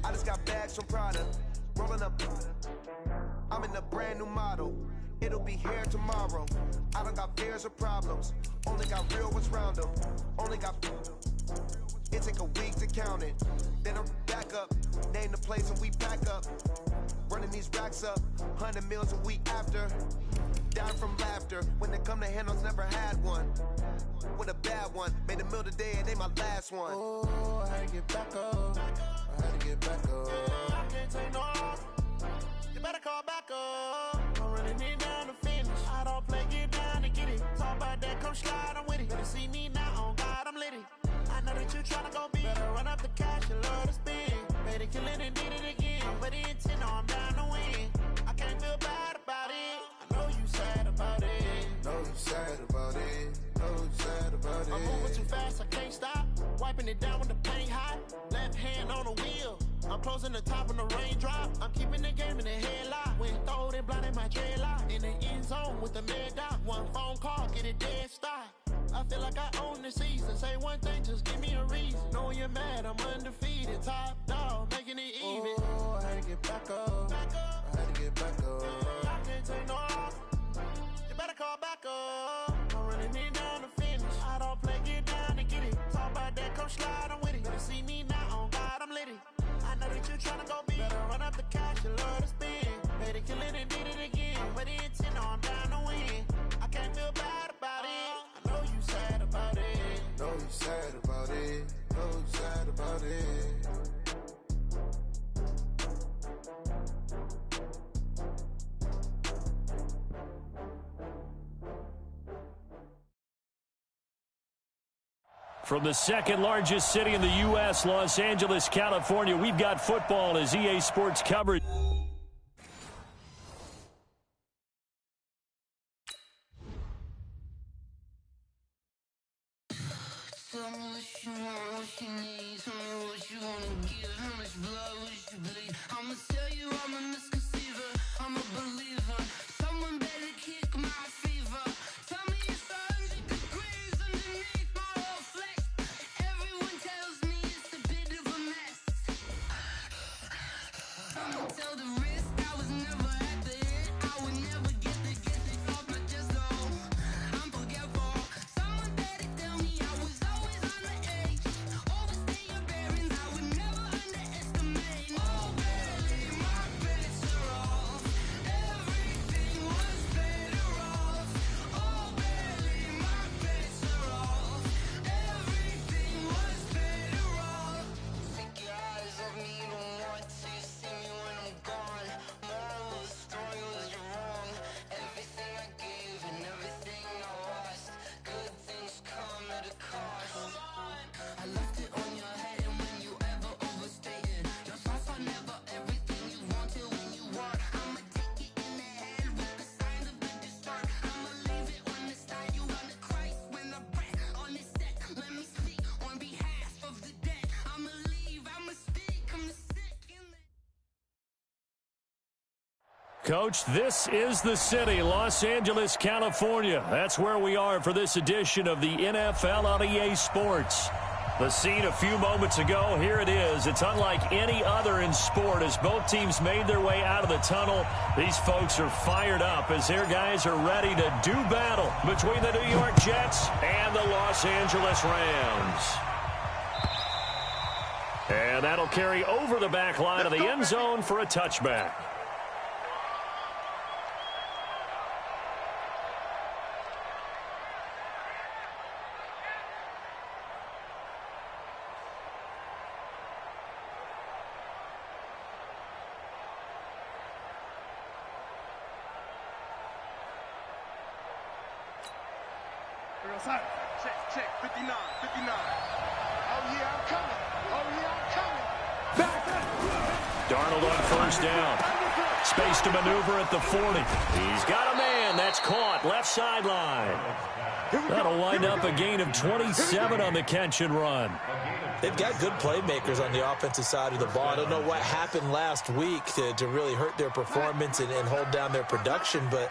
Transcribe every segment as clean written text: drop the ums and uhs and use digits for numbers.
I just got bags from Prada, rolling up. I'm in a brand new model. It'll be here tomorrow. I don't got fears or problems. Only got real ones round them. Only got. It take a week to count it. Then I'm back up. Name the place and we pack up. Running these racks up. 100 meals a week after. Down from laughter. When it come to handles, never had one. With a bad one. Made a meal today and they my last one. Oh, I had to get back up. I had to get back up. I can't take no loss. You better call back up. I'm running it down to finish. I don't play, get down to get it. Talk about that, come slide, I'm with it. Better see me now, on God, I'm litty. I know that you tryna go big. Better run up the cash, you love to spend. Made a killing and did it again. But the intent, no, I'm down to win. I can't feel bad about it. I know you sad about it. Know you sad about it. Know you sad about it. I'm moving too fast, I can't stop. Wiping it down with the paint hot. Left hand on the wheel. I'm closing the top on the raindrop. I'm keeping the game in the headlock. When throwed and blinded my dreadlock. In the end zone with the mad dot. One phone call, get it dead stop. I feel like I own the season. Say one thing, just give me a reason. Knowing you're mad, I'm undefeated. Top dog, making it even. Oh, I had to get back up. I had to get back up. I can't take no loss. You better call back up. I'm running it down to finish. I don't play, get down to get it. Talk about that, come slide, I'm with it. Better see me now, on God, I'm litty. I know that you tryna go big. Better run up the cash, you love to spend. Made a killing and did it again. But the intent, no, I'm down to win. I can't feel bad about it. I know you sad about it. Know you sad about it. Know you sad about it. From the second largest city in the U.S., Los Angeles, California, we've got football as EA Sports coverage. Tell me what you want, what you need. Tell me what you wanna give. How much blood would you bleed? I'ma tell you I'm a misconceiver. I'm a believer. Someone better kick my fever. Tell me it's 100 degrees underneath my whole flesh. Everyone tells me it's a bit of a mess. I'ma tell the risk. I was never at the end. I would never get the off my chest though. I'm forgetful. Someone better tell me I was always on the edge. Overstay your bearings. I would never underestimate. Oh baby, my bets are off. Everything was better off. Oh baby, my bets are off. Everything was better off. Take your eyes off me, don't want to see me when I'm gone. Moral of the story was you're wrong. Everything I gave and everything I lost. Good things come at a cost. I left it on your head, and when you ever overstay it, your thoughts are never everything you wanted when you want. I'ma take it in the head with the signs of the distort. I'ma leave it on the side. You on the Christ when the breath on the set. Let me speak on behalf of the dead. I'ma leave, I'ma speak. I'm the sick in the Coach, this is the city, Los Angeles, California. That's where we are for this edition of the NFL on EA Sports. The scene a few moments ago, here it is. It's unlike any other in sport as both teams made their way out of the tunnel. These folks are fired up as their guys are ready to do battle between the New York Jets and the Los Angeles Rams. And that'll carry over the back line of the end zone for a touchback. Check, 59, 59. Oh, yeah, I'm coming. Oh, yeah, I'm coming. Darnold on first down. Space to maneuver at the 40. He's got a man. That's caught. Left sideline. That'll wind up a gain of 27 on the catch and run. They've got good playmakers on the offensive side of the ball. I don't know what happened last week to really hurt their performance and hold down their production, but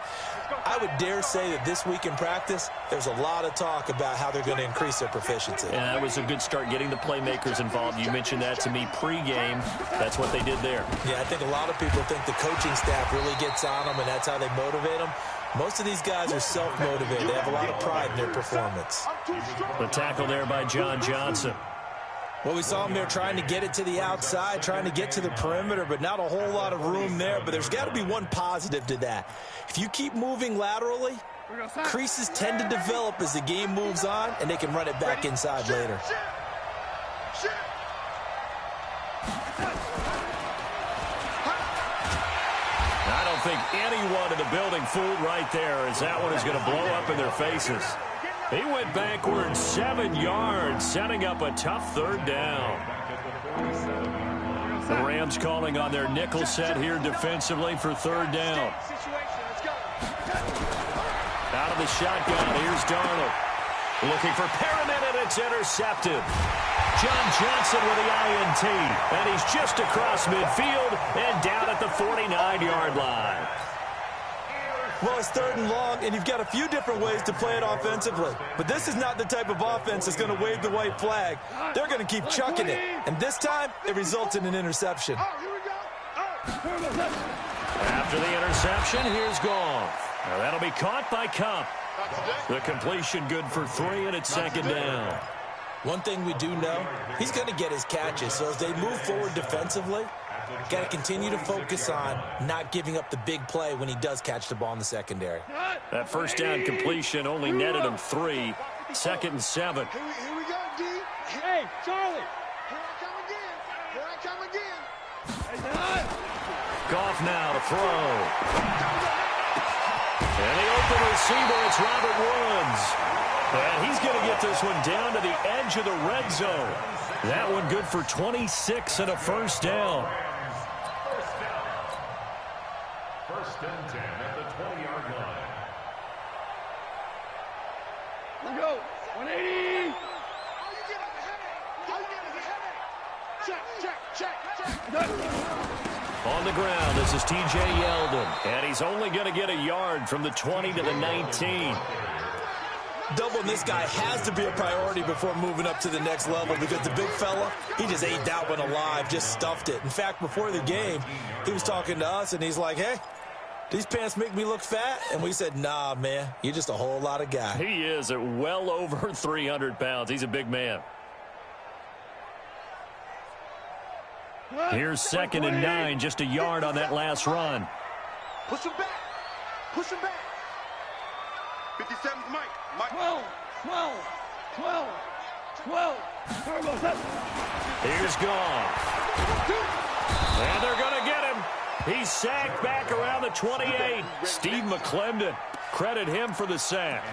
I would dare say that this week in practice, there's a lot of talk about how they're going to increase their proficiency. Yeah, that was a good start getting the playmakers involved. You mentioned that to me pregame. That's what they did there. Yeah, I think a lot of people think the coaching staff really gets on them, and that's how they motivate them. Most of these guys are self-motivated. They have a lot of pride in their performance. The tackle there by John Johnson. Well, we saw him there trying to get it to the outside, trying to get to the perimeter, but not a whole lot of room there. But there's got to be one positive to that. If you keep moving laterally, creases tend to develop as the game moves on, and they can run it back inside later. I don't think anyone in the building fooled right there, as that one is going to blow up in their faces. He went backwards 7 yards, setting up a tough third down. The Rams calling on their nickel set here defensively for third down. Out of the shotgun, here's Darnold. Looking for Perriman, and it's intercepted. John Johnson with the INT, and he's just across midfield and down at the 49-yard line. Well, it's third and long, and you've got a few different ways to play it offensively. But this is not the type of offense that's going to wave the white flag. They're going to keep chucking it. And this time, it results in an interception. After the interception, here's Goff. Now that'll be caught by Kupp. The completion good for 3, and it's second down. One thing we do know, he's going to get his catches. So as they move forward defensively, got to continue to focus on not giving up the big play when he does catch the ball in the secondary. That first down completion only netted him 3. Second and 7. Here we go, D. Hey, Charlie. Here I come again. Goff now to throw. And the open receiver, it's Robert Woods. And he's going to get this one down to the edge of the red zone. That one good for 26 and a first down. First and 10 at the 20-yard line. Let's go. 180. Check. On the ground, this is T.J. Yeldon. And he's only going to get a yard from the 20 to the 19. Doubling this guy has to be a priority before moving up to the next level, because the big fella, he just ate that one alive, just stuffed it. In fact, before the game, he was talking to us, and he's like, hey, these pants make me look fat? And we said, nah, man, you're just a whole lot of guy. He is at well over 300 pounds. He's a big man. Here's second and 9, just a yard on that last run. Push him back. 57's Mike. 12. Here's Goff. And they're going to get him. He's sacked back around the 28. Steve McClendon, credit him for the sack.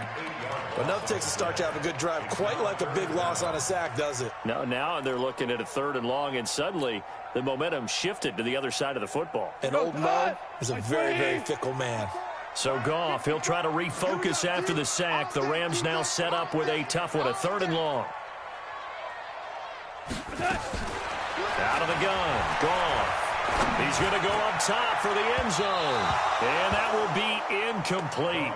But enough takes a start to have a good drive. Quite like a big loss on a sack, does it? No, now they're looking at a third and long, and suddenly the momentum shifted to the other side of the football. And old Mo is a very, very fickle man. So Goff, he'll try to refocus after the sack. The Rams now set up with a tough one, a third and long. Out of the gun, Goff. He's going to go up top for the end zone. And that will be incomplete.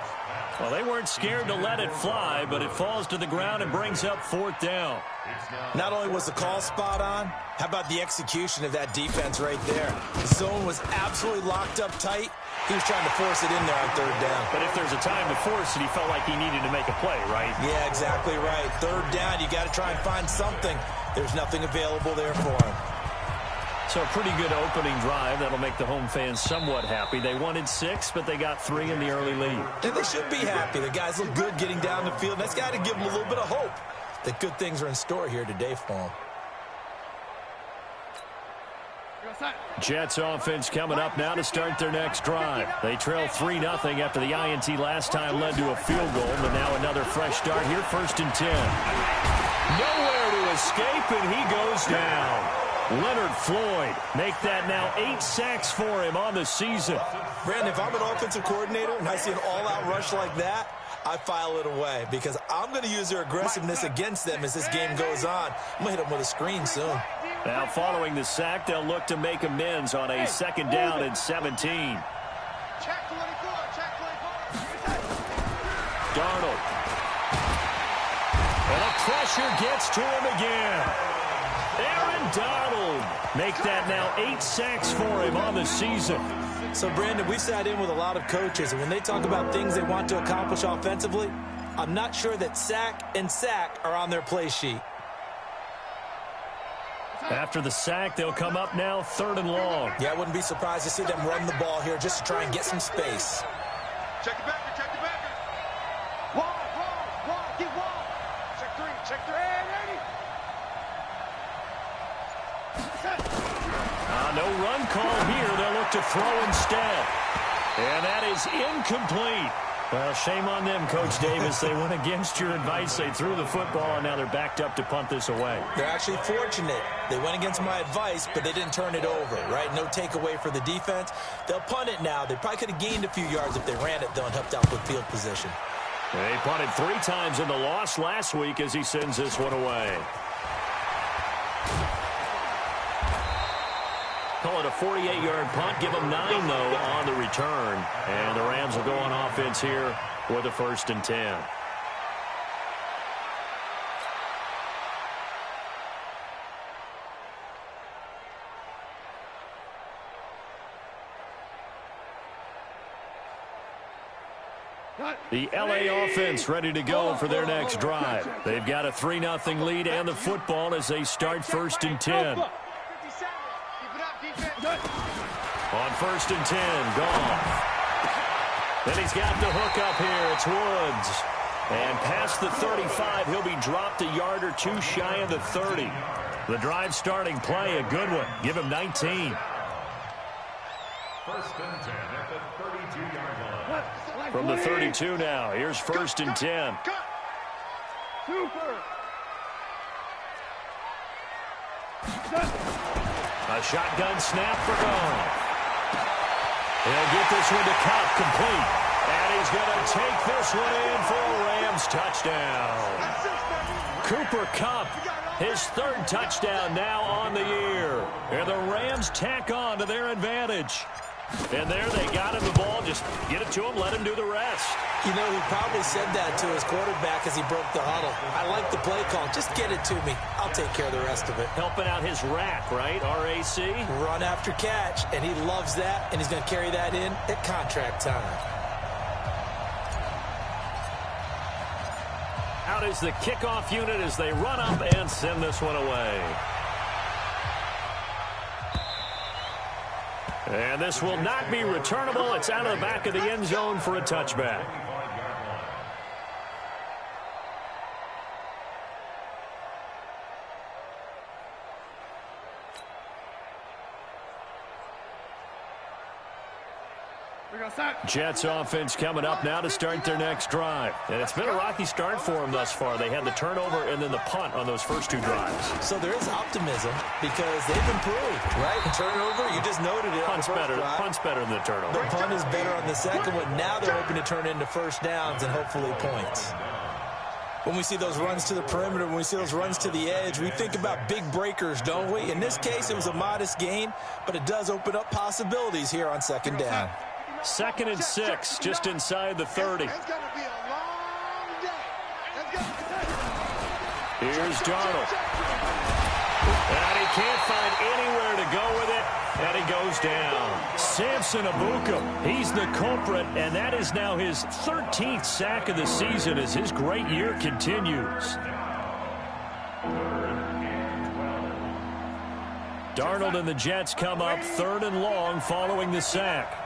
Well, they weren't scared to let it fly, but it falls to the ground and brings up fourth down. Not only was the call spot on, how about the execution of that defense right there? The zone was absolutely locked up tight. He was trying to force it in there on third down. But if there's a time to force it, he felt like he needed to make a play, right? Yeah, exactly right. Third down, you got to try and find something. There's nothing available there for him. So a pretty good opening drive. That'll make the home fans somewhat happy. They wanted 6, but they got 3 in the early lead. And they should be happy. The guys look good getting down the field. That's got to give them a little bit of hope that good things are in store here today for them. Jets offense coming up now to start their next drive. They trail 3-0 after the INT last time led to a field goal, but now another fresh start here, 1st and 10. Nowhere to escape, and he goes down. Leonard Floyd make that now 8 sacks for him on the season. Brandon, if I'm an offensive coordinator and I see an all-out rush like that, I file it away because I'm going to use their aggressiveness against them as this game goes on. I'm going to hit them with a screen soon. Now following the sack, they'll look to make amends on a 2nd down and 17. Darnold. And the pressure gets to him again. Aaron Donald make that now 8 sacks for him on the season. So, Brandon, we've sat in with a lot of coaches, and when they talk about things they want to accomplish offensively, I'm not sure that sack and sack are on their play sheet. After the sack, they'll come up now 3rd and long. Yeah, I wouldn't be surprised to see them run the ball here just to try and get some space. Check the backer, check the backer. Wall, keep wall. Check 3, No run call here. They'll look to throw instead. And that is incomplete. Well, shame on them, Coach Davis. They went against your advice. They threw the football, and now they're backed up to punt this away. They're actually fortunate. They went against my advice, but they didn't turn it over, right? No takeaway for the defense. They'll punt it now. They probably could have gained a few yards if they ran it, though, and helped out with field position. They punted 3 times in the loss last week as he sends this one away. Call it a 48-yard punt. Give them 9, though, on the return. And the Rams will go on offense here with a 1st and 10. The LA offense ready to go for their next drive. They've got a 3-0 lead and the football as they start 1st and 10. On 1st and 10, Goff. Then he's got the hook up here. It's Woods. And past the 35, he'll be dropped a yard or 2 shy of the 30. The drive starting play, a good one. Give him 19. 1st and 10 at the 32-yard line. From the 32 now, here's 1st and 10. A shotgun snap for Goff. He'll get this one to Cup, complete. And he's going to take this one in for a Rams touchdown. Cooper Kupp, his 3rd touchdown now on the year. And the Rams tack on to their advantage. And there they got him the ball. Just get it to him, let him do the rest. You know, he probably said that to his quarterback as he broke the huddle. I like the play call. Just get it to me. I'll take care of the rest of it. Helping out his rack, right? R-A-C? Run after catch, and he loves that, and he's going to carry that in at contract time. Out is the kickoff unit as they run up and send this one away. And this will not be returnable. It's out of the back of the end zone for a touchback. Jets offense coming up now to start their next drive. And it's been a rocky start for them thus far. They had the turnover and then the punt on those first 2 drives. So there is optimism because they've improved, right? The turnover, you just noted it. Punt's better than the turnover. The punt is better on the second one. Now they're hoping to turn into 1st downs and hopefully points. When we see those runs to the perimeter, when we see those runs to the edge, we think about big breakers, don't we? In this case, it was a modest gain, but it does open up possibilities here on 2nd down. 2nd and 6, just inside the 30. Here's Darnold. And he can't find anywhere to go with it, and he goes down. Samson Ebukam, he's the culprit, and that is now his 13th sack of the season as his great year continues. Darnold and the Jets come up 3rd and long following the sack.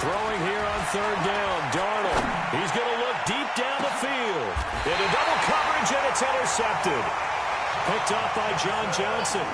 Throwing here on 3rd down, Darnold. He's going to look deep down the field. Into double coverage. range, and it's intercepted. Picked off by John Johnson.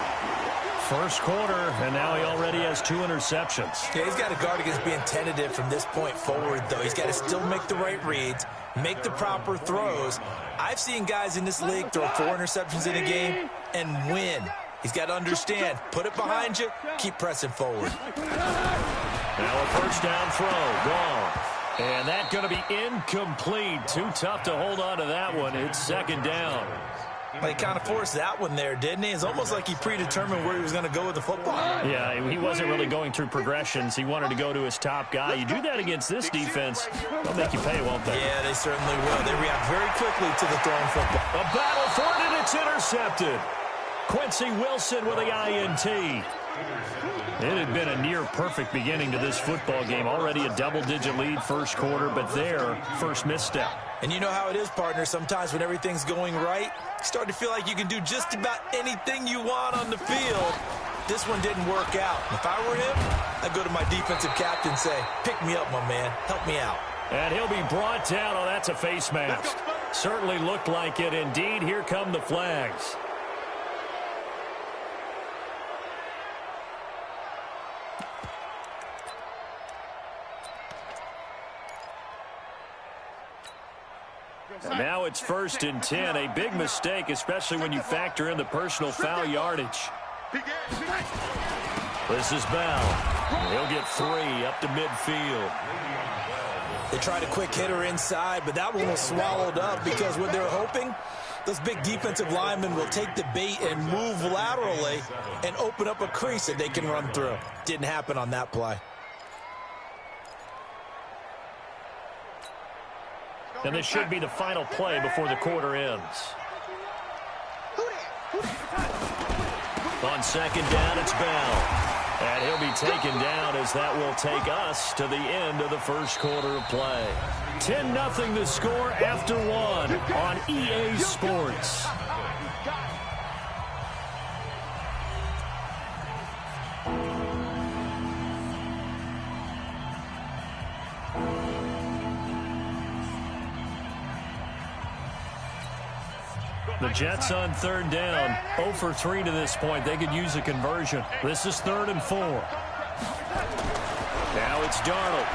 First quarter, and now he already has 2 interceptions. Yeah, he's got to guard against being tentative from this point forward, though. He's got to still make the right reads, make the proper throws. I've seen guys in this league throw 4 interceptions in a game and win. He's got to understand, put it behind you, keep pressing forward. Now a first down throw, gone. And that's going to be incomplete. Too tough to hold on to that one. It's second down. Well, he kind of forced that one there, didn't he? It's almost like he predetermined where he was going to go with the football. Yeah, he wasn't really going through progressions. He wanted to go to his top guy. You do that against this defense, they'll make you pay, won't they? Yeah, they certainly will. They react very quickly to the thrown football. A battle for it, and it's intercepted. Quincy Wilson with the INT. It had been a near-perfect beginning to this football game. Already a double-digit lead first quarter, but their first misstep. And you know how it is, partner. Sometimes when everything's going right, you start to feel like you can do just about anything you want on the field. This one didn't work out. If I were him, I'd go to my defensive captain and say, pick me up, my man. Help me out. And he'll be brought down. Oh, that's a face mask. Certainly looked like it. Indeed, here come the flags. And now it's 1st and 10. A big mistake, especially when you factor in the personal foul yardage. This is Bell. He'll get 3 up to midfield. They tried a quick hitter inside, but that one was swallowed up because what they're hoping, those big defensive linemen will take the bait and move laterally and open up a crease that they can run through. Didn't happen on that play. And this should be the final play before the quarter ends. On second down, it's Bell. And he'll be taken down as that will take us to the end of the first quarter of play. 10-0 the score after 1 on EA Sports. The Jets on 3rd down. 0 for 3 to this point. They could use a conversion. This is 3rd and 4. Now it's Darnold.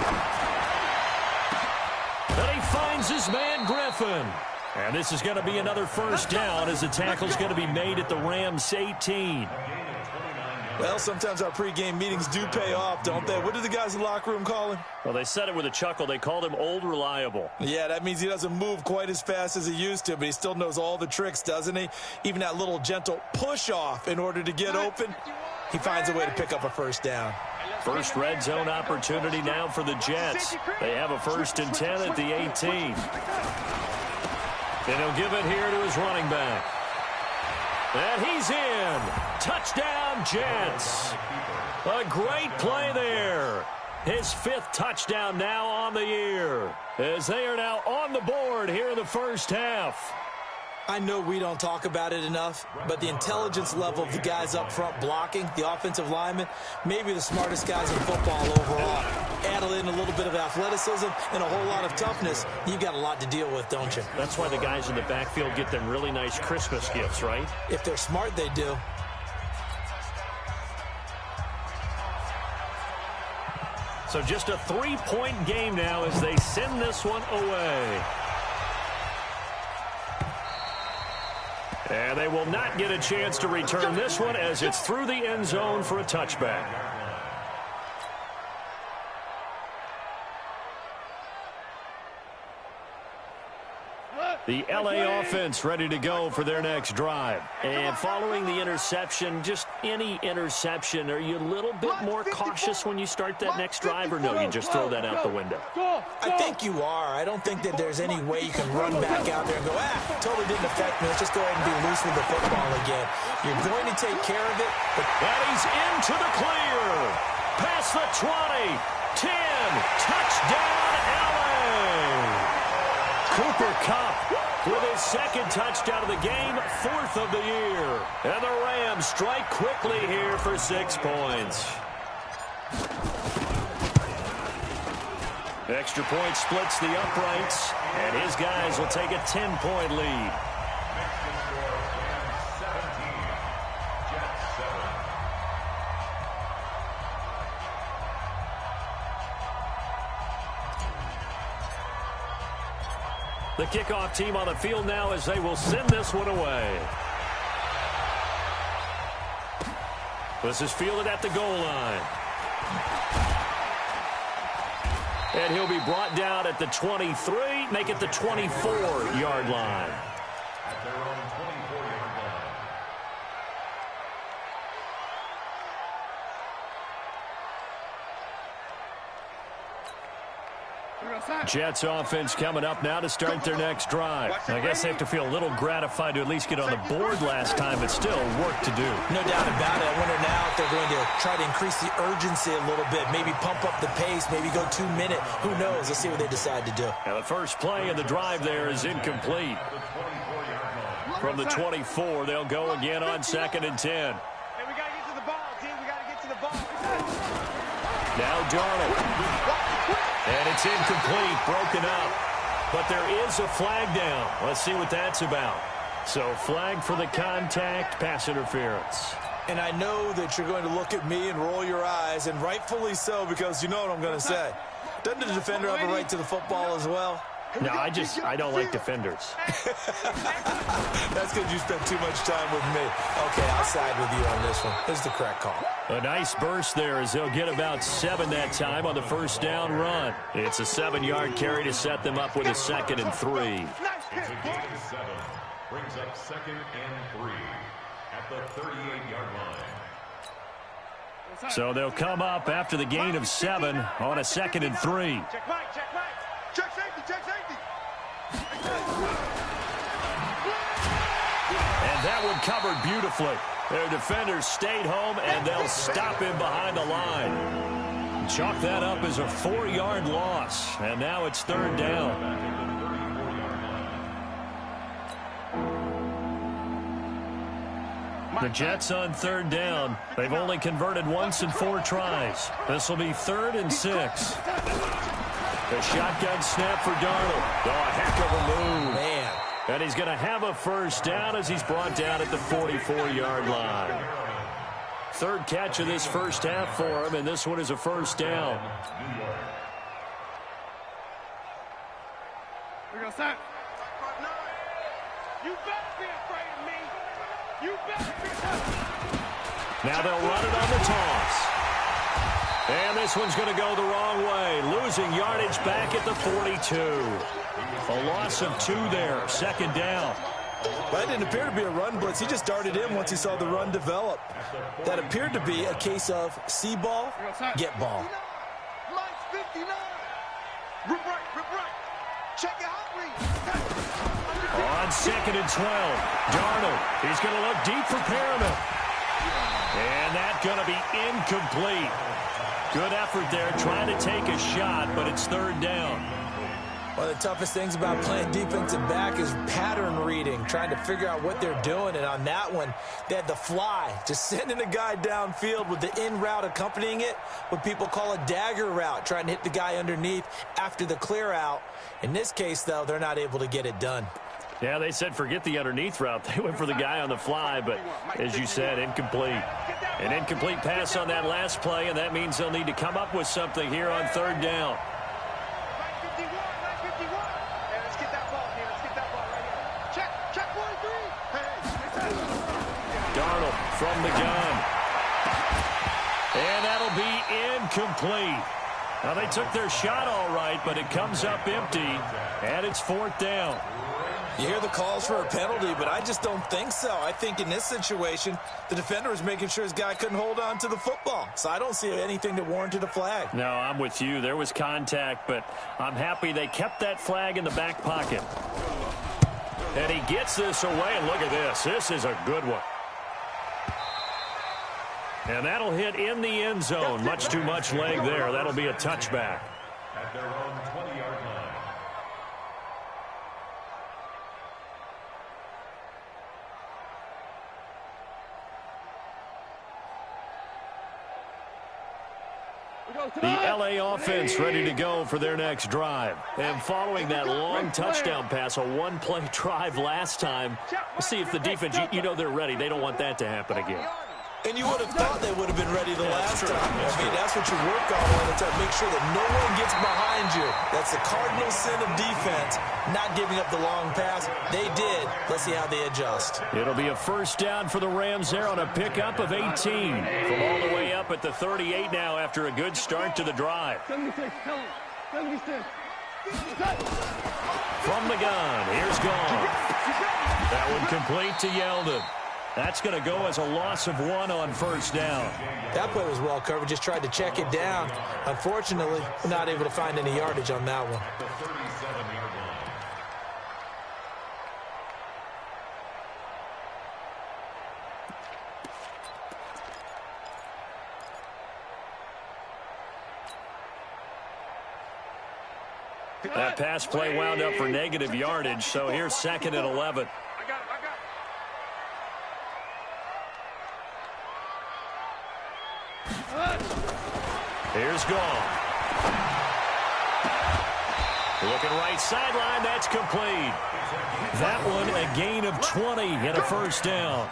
And he finds his man Griffin. And this is going to be another first down as the tackle's going to be made at the Rams 18. Well, sometimes our pregame meetings do pay off, don't they? What do the guys in the locker room call him? Well, they said it with a chuckle. They called him Old Reliable. Yeah, that means he doesn't move quite as fast as he used to, but he still knows all the tricks, doesn't he? Even that little gentle push-off in order to get open, he finds a way to pick up a first down. First red zone opportunity now for the Jets. They have a 1st and 10 at the 18. And he'll give it here to his running back. And he's in. Touchdown, Jets. A great play there. His 5th touchdown now on the year, as they are now on the board here in the first half. I know we don't talk about it enough, but the intelligence level of the guys up front blocking, the offensive linemen, maybe the smartest guys in football overall. Add in a little bit of athleticism and a whole lot of toughness, you've got a lot to deal with, don't you? That's why the guys in the backfield get them really nice Christmas gifts, right? If they're smart, they do. So just a 3-point game now as they send this one away. And they will not get a chance to return this one as it's through the end zone for a touchback. The LA offense ready to go for their next drive. And following the interception, just any interception, are you a little bit more cautious when you start that next drive, or no, you just throw that out the window? I think you are. I don't think that there's any way you can run back out there and go, totally didn't affect me. Let's just go ahead and be loose with the football again. You're going to take care of it. But he's into the clear. Past the 20. 10. Touchdown, LA. Cooper Kupp with his 2nd touchdown of the game, 4th of the year. And the Rams strike quickly here for 6 points. Extra point splits the uprights, and his guys will take a 10-point lead. Makes the score Rams 17, Jets 7. The kickoff team on the field now as they will send this one away. This is fielded at the goal line. And he'll be brought down at the 23, make it the 24-yard line. At their own 24-yard line. Jets offense coming up now to start their next drive. I guess they have to feel a little gratified to at least get on the board last time, but still work to do. No doubt about it. I wonder now if they're going to try to increase the urgency a little bit, maybe pump up the pace, maybe go 2 minute. Who knows? Let's see what they decide to do. Now the first play in the drive there is incomplete. From the 24, they'll go again on 2nd and 10. Hey, we got to get to the ball, team. We got to get to the ball. Now Darnold. And it's incomplete, broken up. But there is a flag down. Let's see what that's about. So flag for the contact, pass interference. And I know that you're going to look at me and roll your eyes, and rightfully so, because you know what I'm going to say. Doesn't the defender have a right to the football as well? No, I don't like defenders. That's because you spent too much time with me. Okay, I'll side with you on this one. This is the correct call. A nice burst there as they'll get about 7 that time on the first down run. It's a 7-yard carry to set them up with a 2nd and 3. It's a gain of 7. Brings up 2nd and 3 at the 38-yard line. So they'll come up after the gain of 7 on a 2nd and 3. Check Mike, check Mike. Check safety, check safety. And that one covered beautifully. Their defenders stayed home, and they'll stop him behind the line. Chalk that up as a 4-yard loss, and now it's 3rd down. The Jets on 3rd down. They've only converted once in 4 tries. This will be 3rd and 6. The shotgun snap for Darnold. Oh, a heck of a move. Man. And he's going to have a first down as he's brought down at the 44-yard line. 3rd catch of this first half for him, and this one is a first down. We're going to set. You better be afraid of me. You better be afraid. Now they'll run it on the toss. And this one's going to go the wrong way. Losing yardage back at the 42. A loss of 2 there. 2nd down. That didn't appear to be a run blitz. He just darted in once he saw the run develop. That appeared to be a case of see ball, get ball. Mike's 59. Rip right. Check it out, Reed. On 2nd and 12. Darnold. He's going to look deep for Perriman. And that's going to be incomplete. Good effort there, trying to take a shot, but it's 3rd down. One of the toughest things about playing defensive back is pattern reading, trying to figure out what they're doing. And on that one, they had the fly, just sending a guy downfield with the in route accompanying it, what people call a dagger route, trying to hit the guy underneath after the clear out. In this case, though, they're not able to get it done. Yeah, they said forget the underneath route. They went for the guy on the fly, but as you said, incomplete. An incomplete pass on that last play, and that means they'll need to come up with something here on 3rd down. 951. Hey, let's get that ball here. Let's get that ball right here. Check 1-3. Hey. Darnold from the gun. And that'll be incomplete. Now, they took their shot all right, but it comes up empty, and it's 4th down. You hear the calls for a penalty, but I just don't think so. I think in this situation, the defender was making sure his guy couldn't hold on to the football. So I don't see anything that warranted a flag. No, I'm with you. There was contact, but I'm happy they kept that flag in the back pocket. And he gets this away, and look at this. This is a good one. And that'll hit in the end zone. Much too much leg there. That'll be a touchback. At their own 20-yard line. The LA offense ready to go for their next drive. And following that long touchdown pass, a one-play drive last time, we'll see if the defense, you know they're ready. They don't want that to happen again. And you would have thought they would have been ready the last time. I mean, that's what you work on all the time. Make sure that no one gets behind you. That's the cardinal sin of defense, not giving up the long pass. They did. Let's see how they adjust. It'll be a first down for the Rams there on a pickup of 18. From all the way up at the 38 now after a good start to the drive. 76, tell him. 76. From the gun, here's Gone. That one complete to Yeldon. That's going to go as a loss of 1 on first down. That play was well covered. Just tried to check it down. Unfortunately, we're not able to find any yardage on that one. The 37-yard line. That pass play wound up for negative yardage, so here's 2nd and 11. Here's Gone. Looking right sideline, that's complete. That one a gain of 20 and a first down.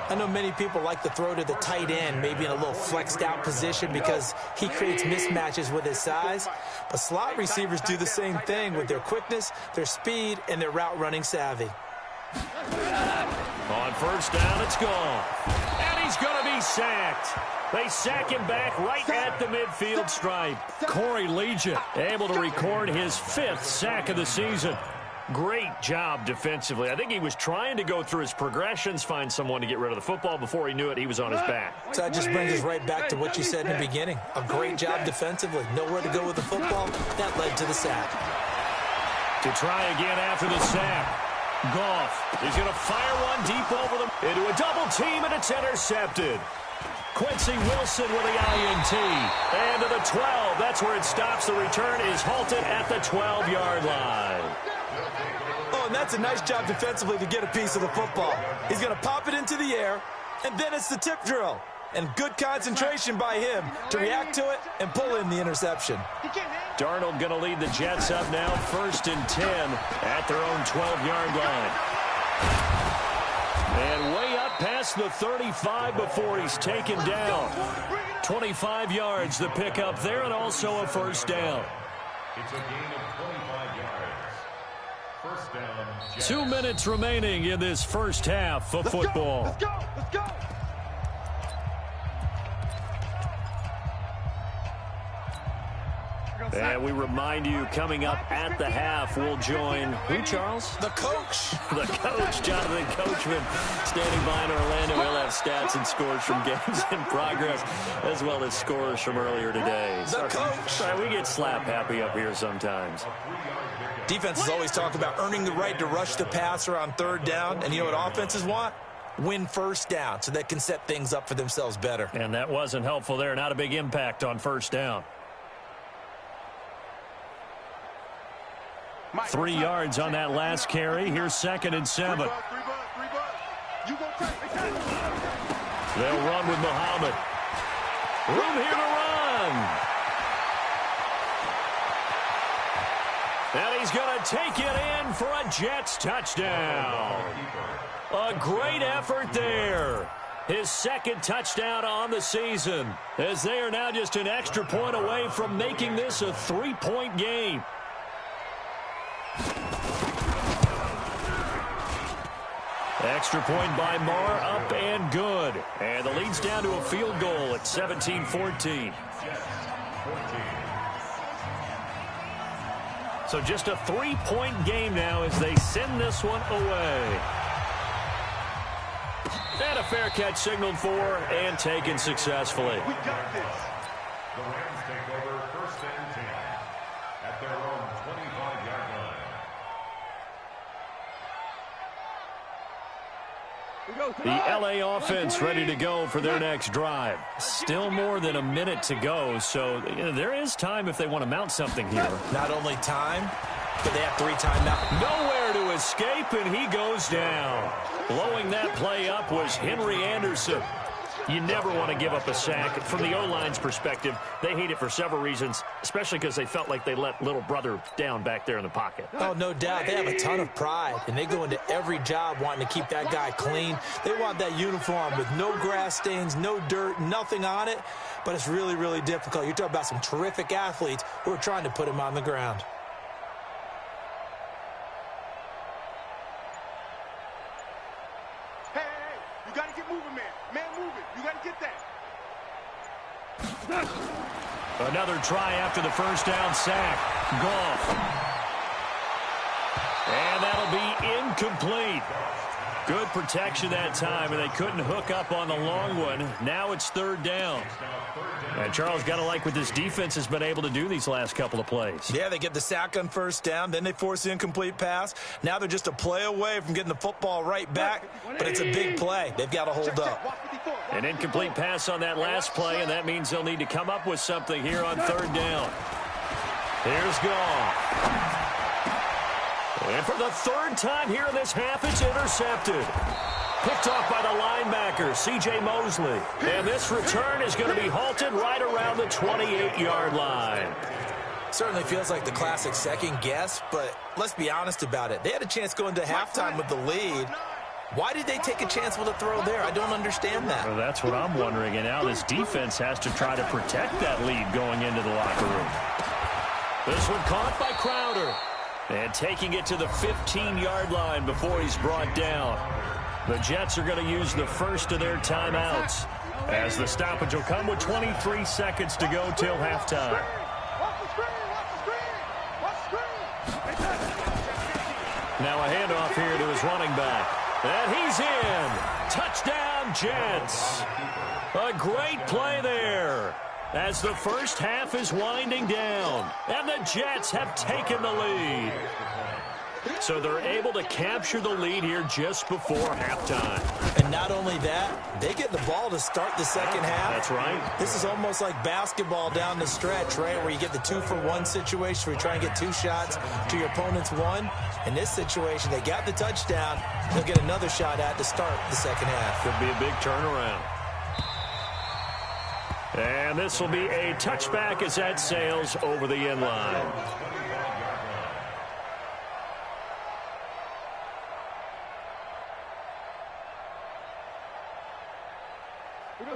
I know many people like to throw to the tight end, maybe in a little flexed out position because he creates mismatches with his size. But slot receivers do the same thing with their quickness, their speed, and their route running savvy. On first down, it's Gone. And he's going to be sacked. They sack him back right at the midfield stripe. Corey Legion able to record his 5th sack of the season. Great job defensively. I think he was trying to go through his progressions, find someone to get rid of the football. Before he knew it, he was on his back. So that just brings us right back to what you said in the beginning. A great job defensively. Nowhere to go with the football. That led to the sack. To try again after the sack. Goff is going to fire one deep over them into a double team, and it's intercepted. Quincy Wilson with the INT. And to the 12. That's where it stops. The return is halted at the 12-yard line. Oh, and that's a nice job defensively to get a piece of the football. He's going to pop it into the air, and then it's the tip drill. And good concentration by him to react to it and pull in the interception. Darnold going to lead the Jets up now, 1st and 10 at their own 12-yard line. And way up past the 35 before he's taken down. 25 yards the pickup there, and also a first down. It's a gain of 25 yards. First down. Jets. 2 minutes remaining in this first half of football. Let's go! Let's go! And we remind you, coming up at the half, we'll join who, Charles? The coach. The coach, Jonathan Coachman, standing by in Orlando. He'll have stats and scores from games in progress, as well as scores from earlier today. The coach. Sorry, we get slap happy up here sometimes. Defenses always talk about earning the right to rush the passer on 3rd down. And you know what offenses want? Win first down so they can set things up for themselves better. And that wasn't helpful there. Not a big impact on first down. 3 yards on that last carry. Here's 2nd and 7. They'll run with Muhammad. Room here to run. And he's going to take it in for a Jets touchdown. A great effort there. His 2nd touchdown on the season, as they are now just an extra point away from making this a 3-point game. Extra point by Marr, up and good. And the lead's down to a field goal at 17-14. So just a 3-point game now as they send this one away. And a fair catch signaled for and taken successfully. The Rams take over 1st and 10 at their own 25-yard line. The LA offense ready to go for their next drive. Still more than a minute to go, so there is time if they want to mount something here. Not only time, but they have 3 timeouts. Nowhere to escape, and he goes down. Blowing that play up was Henry Anderson. You never want to give up a sack. From the O-line's perspective, they hate it for several reasons, especially because they felt like they let little brother down back there in the pocket. Oh, no doubt. They have a ton of pride, and they go into every job wanting to keep that guy clean. They want that uniform with no grass stains, no dirt, nothing on it, but it's really, really difficult. You're talking about some terrific athletes who are trying to put him on the ground. You got to get moving, man. Man moving. You got to get that. Another try after the first down sack. Goff. And that'll be incomplete. Good protection that time, and they couldn't hook up on the long one. Now it's third down. And Charles, got to like what this defense has been able to do these last couple of plays. Yeah, they get the sack on first down, then they force the incomplete pass. Now they're just a play away from getting the football right back, but it's a big play. They've got to hold up. An incomplete pass on that last play, and that means they'll need to come up with something here on third down. Here's Goff. And for the third time here in this half, it's intercepted. Picked off by the linebacker, C.J. Mosley. And this return is going to be halted right around the 28-yard line. Certainly feels like the classic second guess, but let's be honest about it. They had a chance going to halftime with the lead. Why did they take a chance with a throw there? I don't understand that. Well, that's what I'm wondering. And now this defense has to try to protect that lead going into the locker room. This one caught by Crowder. And taking it to the 15-yard line before he's brought down. The Jets are going to use the first of their timeouts, as the stoppage will come with 23 seconds to go till halftime. Now a handoff here to his running back. And he's in. Touchdown, Jets. A great play there, as the first half is winding down, and the Jets have taken the lead. So they're able to capture the lead here just before halftime. And not only that, they get the ball to start the second half. That's right. This is almost like basketball down the stretch, right, where you get the 2-for-1 situation where you try and get 2 shots to your opponent's 1. In this situation, they got the touchdown. They'll get another shot at to start the second half. Could be a big turnaround. And this will be a touchback as that sails over the end line.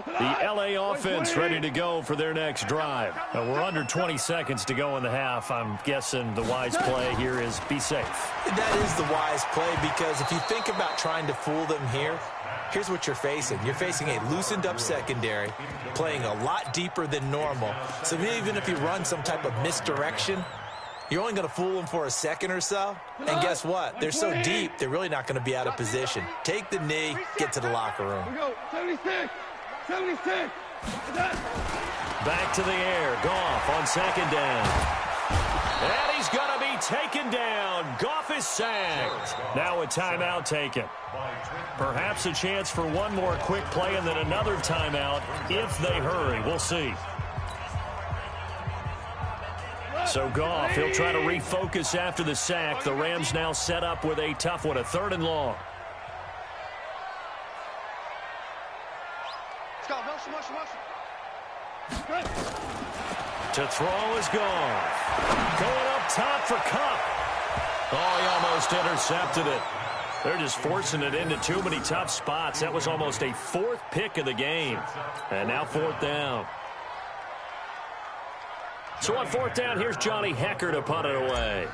The L.A. offense ready to go for their next drive. Now we're under 20 seconds to go in the half. I'm guessing the wise play here is be safe. That is the wise play, because if you think about trying to fool them here, here's what you're facing. You're facing a loosened up secondary, playing a lot deeper than normal. So even if you run some type of misdirection, you're only going to fool them for a second or so. And guess what? They're so deep, they're really not going to be out of position. Take the knee, get to the locker room. 76. Back to the air. Goff on second down. And he's going to be taken down. Goff is sacked. Now a timeout taken. Perhaps a chance for one more quick play and then another timeout if they hurry. We'll see. So Goff, he'll try to refocus after the sack. The Rams now set up with a tough one, a 3rd and long. To throw is Goff. Going up top for Cup. Oh, he almost intercepted it. They're just forcing it into too many tough spots. That was almost a 4th pick of the game. And now 4th down. So on 4th down, here's Johnny Hecker to punt it away.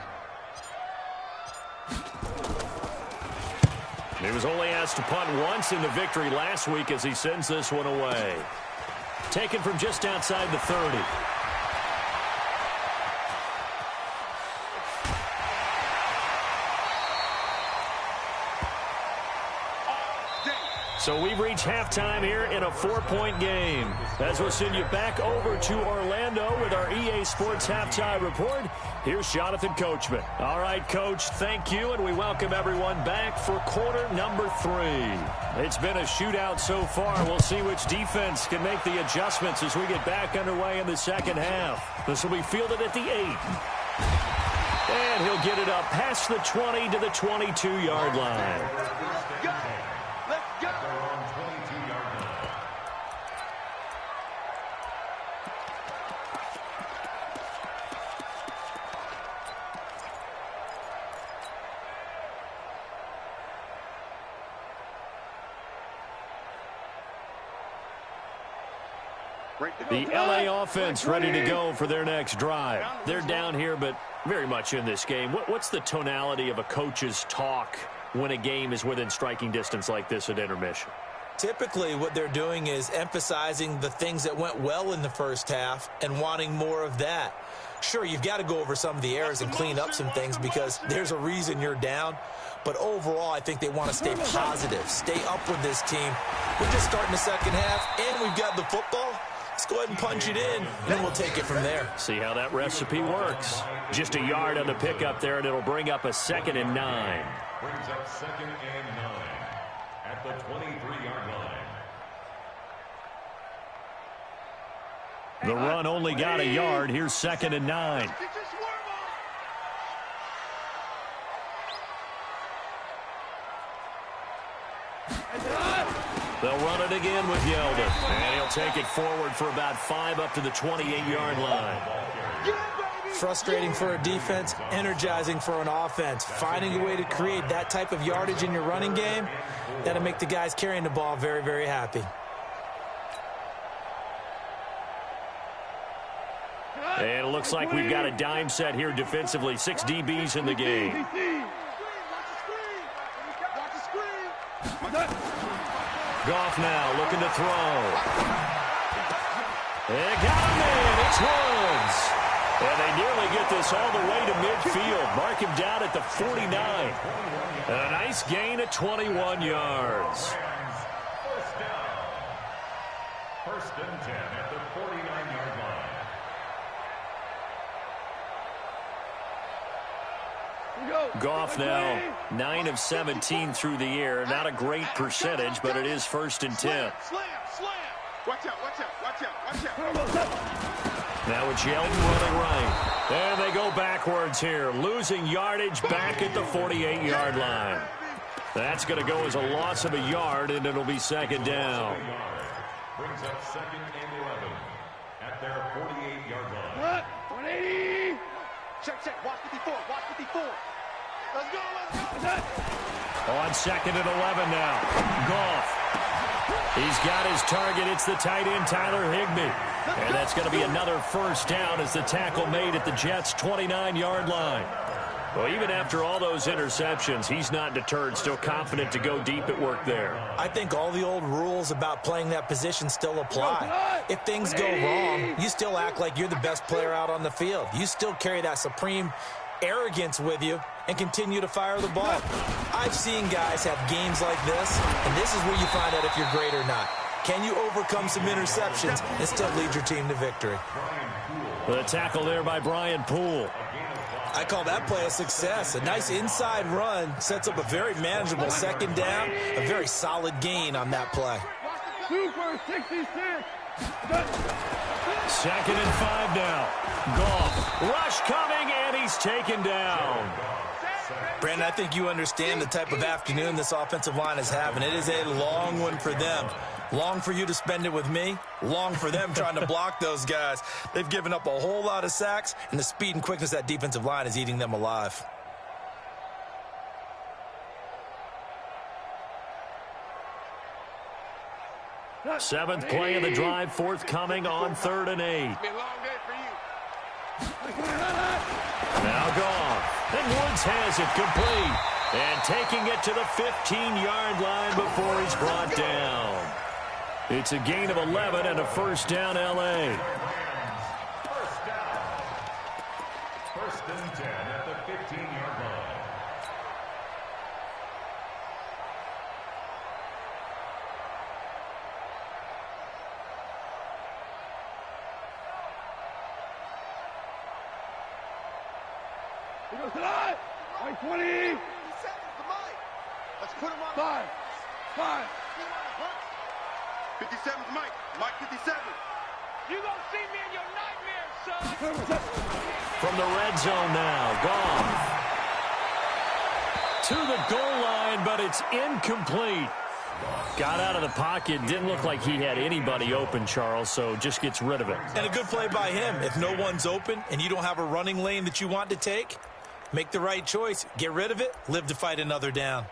He was only asked to punt once in the victory last week as he sends this one away. Taken from just outside the 30. So we've reached halftime here in a 4-point game. As we'll send you back over to Orlando with our EA Sports Halftime Report, here's Jonathan Coachman. All right, Coach, thank you, and we welcome everyone back for quarter number 3. It's been a shootout so far. We'll see which defense can make the adjustments as we get back underway in the second half. This will be fielded at the 8. And he'll get it up past the 20 to the 22-yard line. The LA offense ready to go for their next drive. They're down here, but very much in this game. What's the tonality of a coach's talk when a game is within striking distance like this at intermission? Typically, what they're doing is emphasizing the things that went well in the first half and wanting more of that. Sure, you've got to go over some of the errors and clean up some things because there's a reason you're down. But overall, I think they want to stay positive, stay up with this team. We're just starting the second half, and we've got the football. Let's go ahead and punch it in, and then we'll take it from there. See how that recipe works. Just a yard on the pickup there, and it'll bring up a 2nd and 9. Brings up 2nd and 9 at the 23-yard line. The run only got a yard. Here's 2nd and 9. They'll run it again with Yeldon. And he'll take it forward for about 5 up to the 28-yard line. Frustrating for a defense, energizing for an offense. Finding a way to create that type of yardage in your running game, that'll make the guys carrying the ball very, very happy. And it looks like we've got a dime set here defensively. 6 DBs in the game. Goff now looking to throw. They got him in. It's Woods. And they nearly get this all the way to midfield. Mark him down at the 49. And a nice gain at 21 yards. First and 10 at the 49-yard line. Goff now 9 of 17 through the air. Not a great percentage, but it is 1st and 10. Watch out, watch out, watch out, watch out. Now it's Yeldon running right. And they go backwards here. Losing yardage back at the 48-yard line. That's going to go as a loss of a yard, and it'll be 2nd down. Brings up 2nd and 11 at their 48-yard line. 180. Check, watch 54, watch 54. Let's go, let's go. On 2nd and 11 now. Goff. He's got his target. It's the tight end, Tyler Higbee. And that's going to be another 1st down as the tackle made at the Jets' 29-yard line. Well, even after all those interceptions, he's not deterred, still confident to go deep at work there. I think all the old rules about playing that position still apply. If things go wrong, you still act like you're the best player out on the field. You still carry that supreme arrogance with you and continue to fire the ball. I've seen guys have games like this, and this is where you find out if you're great or not. Can you overcome some interceptions and still lead your team to victory? The tackle there by Brian Poole. I call that play a success. A nice inside run sets up a very manageable 2nd down, a very solid gain on that play. 66. 2nd and 5 now. Goff. Rush coming, and he's taken down. Brandon, I think you understand the type of afternoon this offensive line is having. It is a long one for them. Long for you to spend it with me. Long for them trying to block those guys. They've given up a whole lot of sacks, and the speed and quickness of that defensive line is eating them alive. Seventh play of the drive, forthcoming on 3rd and 8. Now Goff. And Woods has it complete. And taking it to the 15-yard line before he's brought down. It's a gain of 11 and a 1st down, L.A. First down. 1st and 10 at the 15-yard line. He goes to the 20. Let's put him on 5. 57's Mike. Mike 57. You gonna see me in your nightmares, son. From the red zone now, Goff. To the goal line, but it's incomplete. Got out of the pocket. Didn't look like he had anybody open, Charles, so just gets rid of it. And a good play by him. If no one's open and you don't have a running lane that you want to take, make the right choice. Get rid of it. Live to fight another down.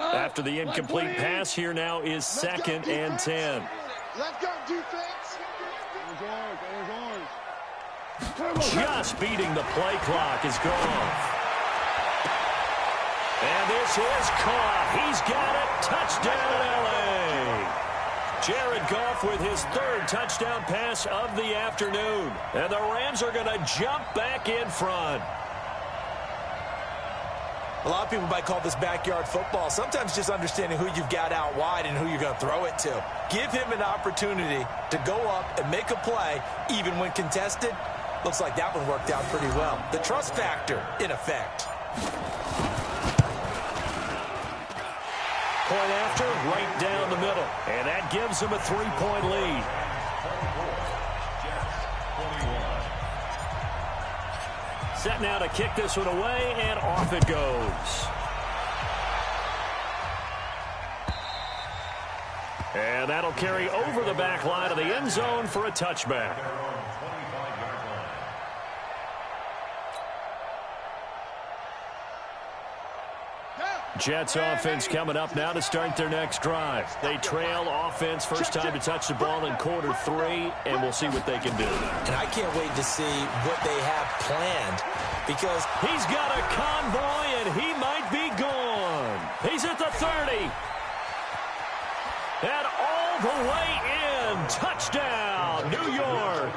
After the incomplete pass, here now is 2nd and 10. Let's go, defense. Just beating the play clock is gone. And this is caught. He's got it. Touchdown, L.A. Jared Goff with his 3rd touchdown pass of the afternoon. And the Rams are going to jump back in front. A lot of people might call this backyard football. Sometimes just understanding who you've got out wide and who you're going to throw it to. Give him an opportunity to go up and make a play, even when contested. Looks like that one worked out pretty well. The trust factor, in effect. Point after, right down the middle. And that gives them a 3-point lead. Set now to kick this one away, and off it goes. And that'll carry over the back line of the end zone for a touchback. Jets offense coming up now to start their next drive. They trail offense, first time to touch the ball in Q3, and we'll see what they can do. And I can't wait to see what they have planned, because he's got a convoy, and he might be gone. He's at the 30. And all the way in. Touchdown, New York.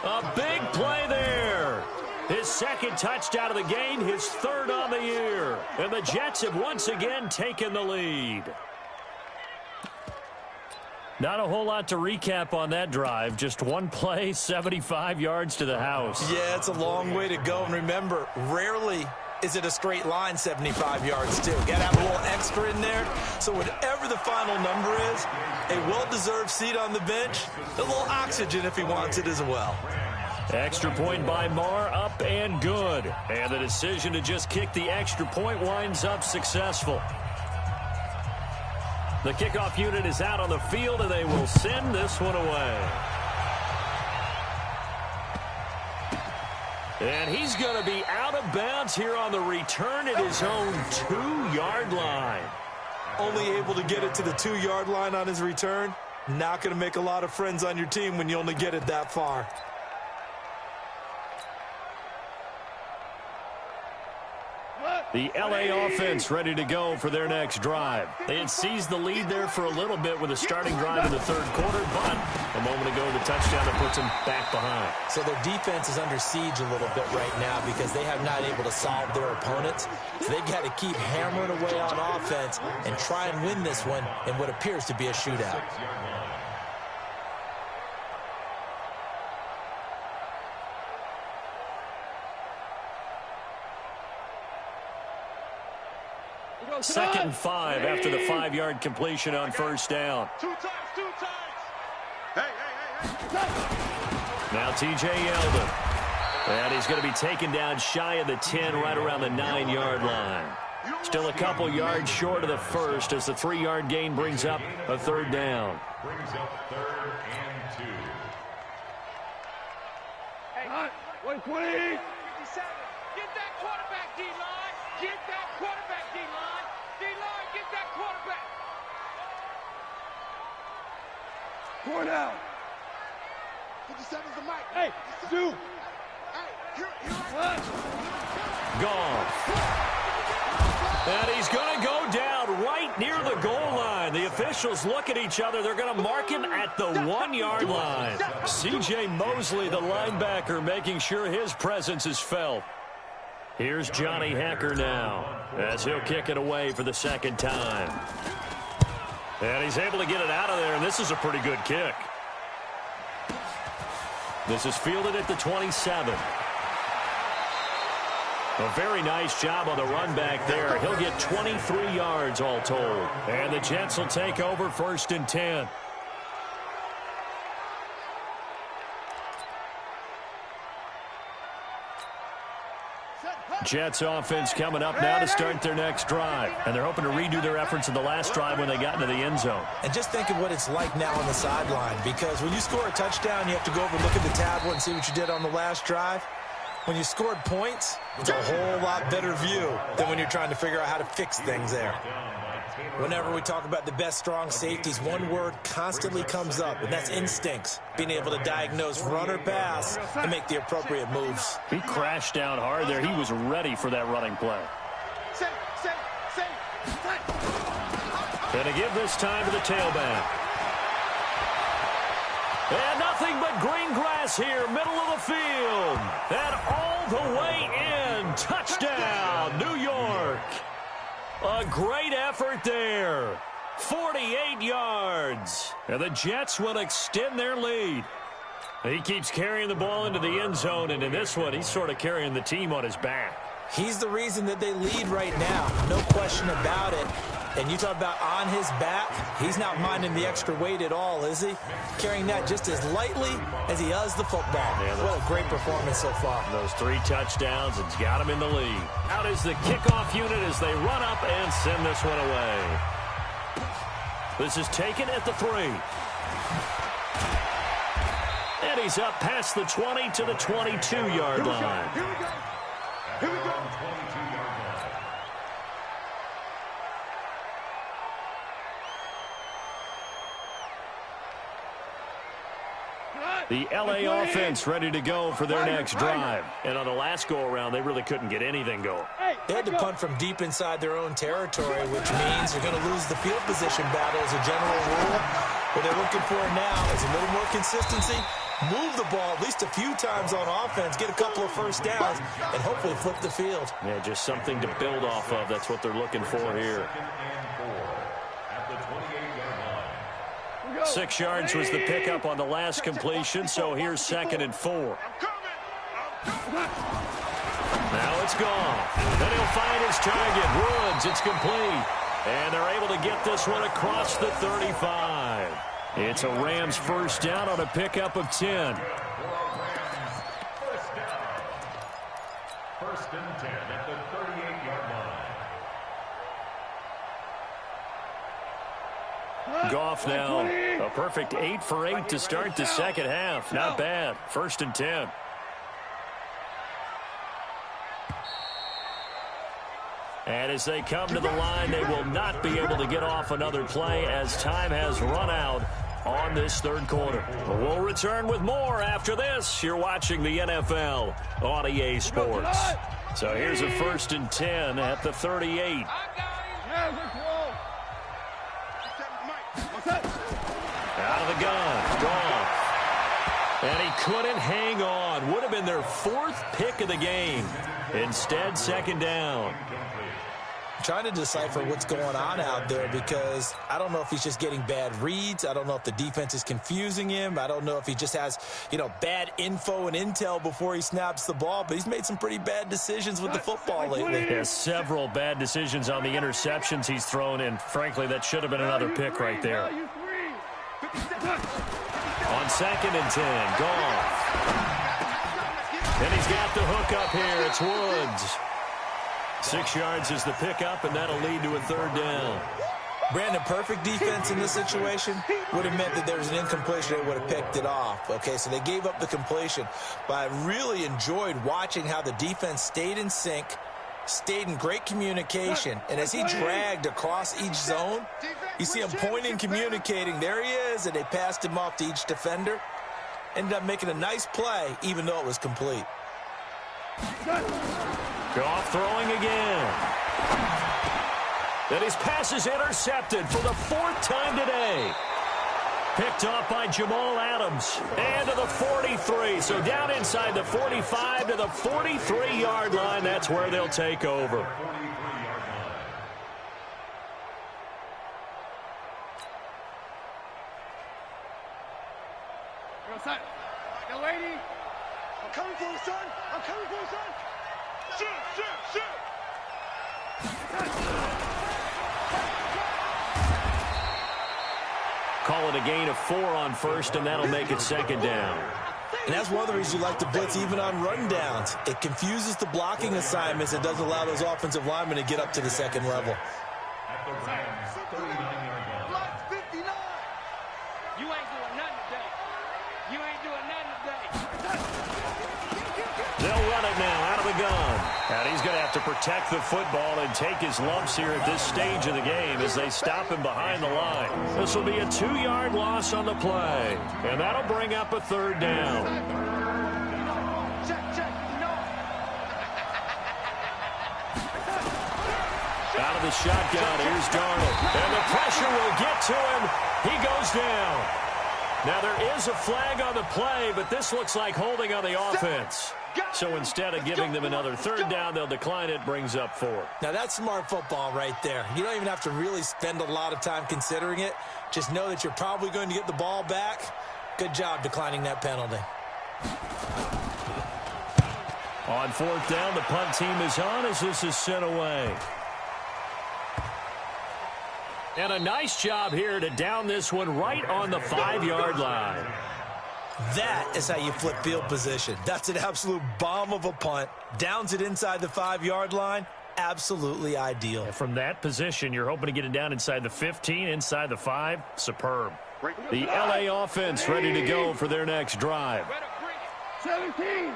A big play there. His 2nd touchdown of the game, his 3rd on the year. And the Jets have once again taken the lead. Not a whole lot to recap on that drive. Just one play, 75 yards to the house. Yeah, it's a long way to go. And remember, rarely is it a straight line 75 yards, too. Got to have a little extra in there. So whatever the final number is, a well-deserved seat on the bench, a little oxygen if he wants it as well. Extra point by Marr, up and good. And the decision to just kick the extra point winds up successful. The kickoff unit is out on the field, and they will send this one away. And he's going to be out of bounds here on the return at his own 2-yard line. Only able to get it to the 2-yard line on his return. Not going to make a lot of friends on your team when you only get it that far. The L.A. offense ready to go for their next drive. They had seized the lead there for a little bit with a starting drive in the 3rd quarter, but a moment ago the touchdown that puts them back behind. So their defense is under siege a little bit right now because they have not able to solve their opponents. So they've got to keep hammering away on offense and try and win this one in what appears to be a shootout. Second and 5 after the 5-yard completion on first down. Two times. Hey. Now T.J. Yeldon. And he's going to be taken down shy of the 10, right around the 9-yard line. Still a couple yards short of the first as the 3-yard gain brings up a 3rd down. Brings up 3rd and 2. Hey, 120. 57. Get that quarterback, D-line. Get that quarterback, D-line. D-line, get that quarterback. Going out. 57's the mic. Hey, dude. Hey, here I go. Gone. And he's going to go down right near the goal line. The officials look at each other. They're going to mark him at the 1-yard line. C.J. Mosley, the linebacker, making sure his presence is felt. Here's Johnny Hekker now as he'll kick it away for the 2nd time. And he's able to get it out of there, and this is a pretty good kick. This is fielded at the 27. A very nice job on the run back there. He'll get 23 yards all told. And the Jets will take over 1st and 10. Jets offense coming up now to start their next drive. And they're hoping to redo their efforts in the last drive when they got into the end zone. And just think of what it's like now on the sideline, because when you score a touchdown, you have to go over and look at the tablet and see what you did on the last drive. when you scored points, it's a whole lot better view than when you're trying to figure out how to fix things there. Whenever we talk about the best strong safeties, one word constantly comes up, and that's instincts. Being able to diagnose run or pass and make the appropriate moves. He crashed down hard there. He was ready for that running play. And to give this time to the tailback. And nothing but green grass here, middle of the field. And all the way in. Touchdown, New York. A great effort there. 48 yards. And the Jets will extend their lead. He keeps carrying the ball into the end zone, and in this one, he's sort of carrying the team on his back. He's the reason that they lead right now. No question about it. And you talk about on his back, he's not minding the extra weight at all, is he? Carrying that just as lightly as he does the football. Yeah, what a great performance so far. Those 3 touchdowns, it's got him in the lead. Out is the kickoff unit as they run up and send this one away. This is taken at the 3. And he's up past the 20 to the 22-yard line. Here we go. Here we go. The LA offense ready to go for their next drive. And on the last go-around, they really couldn't get anything going. They had to punt from deep inside their own territory, which means they're going to lose the field position battle as a general rule. What they're looking for now is a little more consistency, move the ball at least a few times on offense, get a couple of first downs, and hopefully flip the field. Yeah, just something to build off of. That's what they're looking for here. 6 yards was the pickup on the last completion, so here's 2nd and 4. Now it's gone. Then he'll find his target. Woods, it's complete. And they're able to get this one across the 35. It's a Rams first down on a pickup of 10. First and 10 at the 38-yard line. Goff now, a perfect 8 for 8 to start the second half. Not bad. 1st and 10. And as they come to the line, they will not be able to get off another play as time has run out on this 3rd quarter. We'll return with more after this. You're watching the NFL on EA Sports. So here's a 1st and 10 at the 38. Out of the gun, Goff. And he couldn't hang on. Would have been their 4th pick of the game. Instead, 2nd down. I'm trying to decipher what's going on out there because I don't know if he's just getting bad reads. I don't know if the defense is confusing him. I don't know if he just has, bad info and intel before he snaps the ball. But he's made some pretty bad decisions with the football lately. He has several bad decisions on the interceptions he's thrown, and frankly, that should have been another pick right there. On 2nd and 10, Goff. And he's got the hook up here. It's Woods. 6 yards is the pickup, and that'll lead to a 3rd down. Brandon, perfect defense in this situation would have meant that there was an incompletion. They would have picked it off. Okay, so they gave up the completion. But I really enjoyed watching how the defense stayed in sync, stayed in great communication. And as he dragged across each zone, you see him pointing, communicating. There he is, and they passed him off to each defender. Ended up making a nice play, even though it was complete. Goff throwing again. And his pass is intercepted for the 4th time today. Picked off by Jamal Adams. And to the 43. So down inside the 45 to the 43-yard line. That's where they'll take over. Young lady, I'm coming for you, son. I'm coming for you, son. Shoot, shoot, shoot. Call it a gain of 4 on 1st, and that'll make it 2nd down. And that's one of the reasons you like to blitz even on run downs. It confuses the blocking assignments. It doesn't allow those offensive linemen to get up to the 2nd level. At the Rams 39-yard line. Block 59. You ain't doing nothing today. You ain't doing nothing today. They'll run it now out of the gun. And he's going to have to protect the football and take his lumps here at this stage of the game as they stop him behind the line. This will be a 2-yard loss on the play. And that'll bring up a 3rd down. Out of the shotgun, here's Darnold. And the pressure will get to him. He goes down. Now there is a flag on the play, but this looks like holding on the offense. So instead of giving them another 3rd down, they'll decline it, brings up 4. Now that's smart football right there. You don't even have to really spend a lot of time considering it. Just know that you're probably going to get the ball back. Good job declining that penalty. On 4th down, the punt team is on as this is sent away. And a nice job here to down this one right on the 5-yard line. That is how you flip field position. That's an absolute bomb of a punt. Downs it inside the 5-yard line. Absolutely ideal. And from that position, you're hoping to get it down inside the 15, inside the 5. Superb. The LA offense ready to go for their next drive. 17.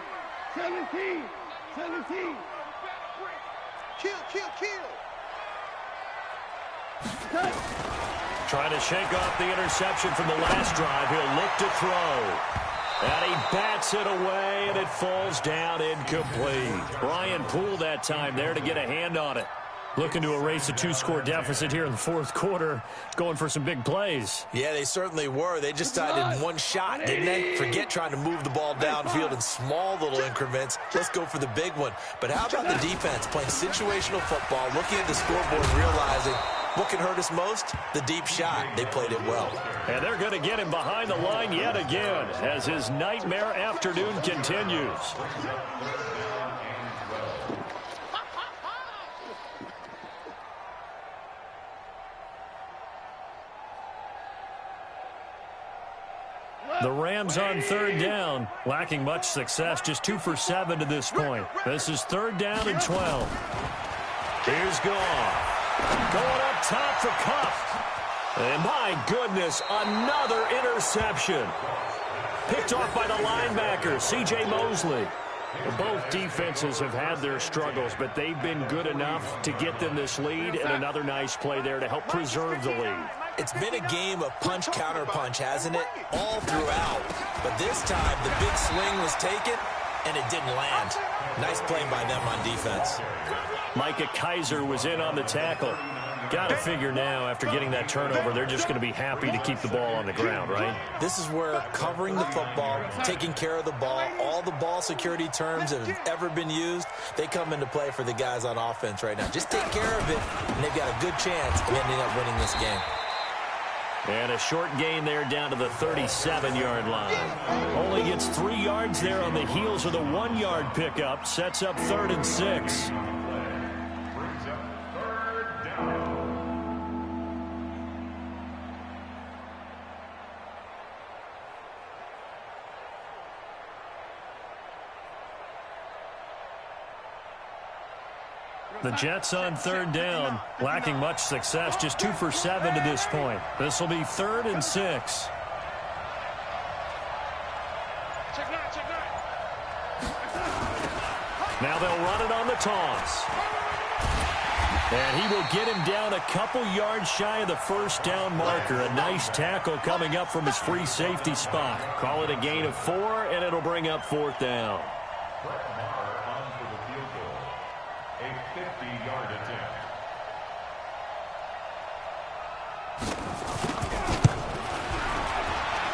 Kill. Trying to shake off the interception from the last drive. He'll look to throw. And he bats it away, and it falls down incomplete. Brian Poole that time there to get a hand on it. Looking to erase a 2-score deficit here in the 4th quarter. Going for some big plays. Yeah, they certainly were. They just decided one shot, didn't they? Forget trying to move the ball downfield in small little increments. Let's go for the big one. But how about the defense playing situational football, looking at the scoreboard and realizing what can hurt us most? The deep shot. They played it well. And they're going to get him behind the line yet again as his nightmare afternoon continues. The Rams on 3rd down, lacking much success, just 2 for 7 to this point. This is 3rd down and 12. Here's Goff. Going up top for Cuff. And my goodness, another interception. Picked off by the linebacker, C.J. Mosley. Both defenses have had their struggles, but they've been good enough to get them this lead, and another nice play there to help preserve the lead. It's been a game of punch-counter-punch, hasn't it? All throughout. But this time, the big swing was taken, and it didn't land. Nice play by them on defense. Micah Kaiser was in on the tackle. Got to figure now, after getting that turnover, they're just going to be happy to keep the ball on the ground, right? This is where covering the football, taking care of the ball, all the ball security terms that have ever been used, they come into play for the guys on offense right now. Just take care of it, and they've got a good chance of ending up winning this game. And a short gain there down to the 37-yard line. Only gets 3 yards there on the heels of the 1-yard pickup. Sets up 3rd and 6. The Jets on 3rd down, lacking much success, just 2 for 7 to this point. This will be 3rd and 6. Now they'll run it on the toss. And he will get him down a couple yards shy of the 1st down marker. A nice tackle coming up from his free safety spot. Call it a gain of 4, and it'll bring up 4th down. A 50-yard attempt.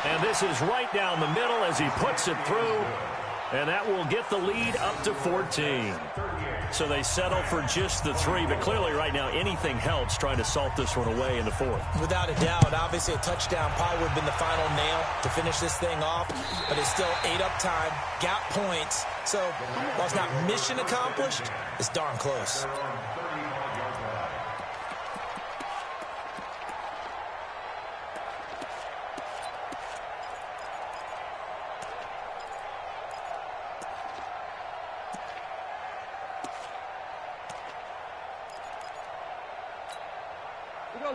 And this is right down the middle as he puts it through. And that will get the lead up to 14. So they settle for just the 3. But clearly right now anything helps trying to salt this one away in the 4th. Without a doubt, obviously a touchdown probably would have been the final nail to finish this thing off. But it's still 8 up time, got points. So while it's not mission accomplished, it's darn close.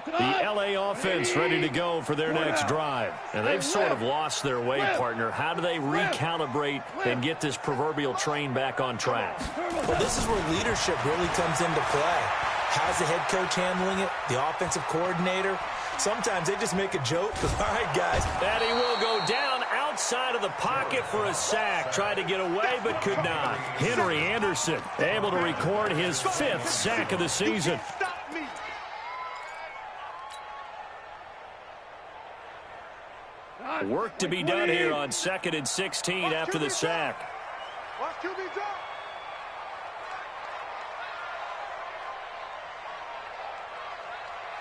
The LA offense ready to go for their next drive. And they've sort of lost their way, partner. How do they recalibrate and get this proverbial train back on track? Well, this is where leadership really comes into play. How's the head coach handling it? The offensive coordinator? Sometimes they just make a joke. All right, guys. And he will go down outside of the pocket for a sack. Tried to get away, but could not. Henry Anderson able to record his 5th sack of the season. Work to be done here on 2nd and 16 after the sack. Watch QB drop.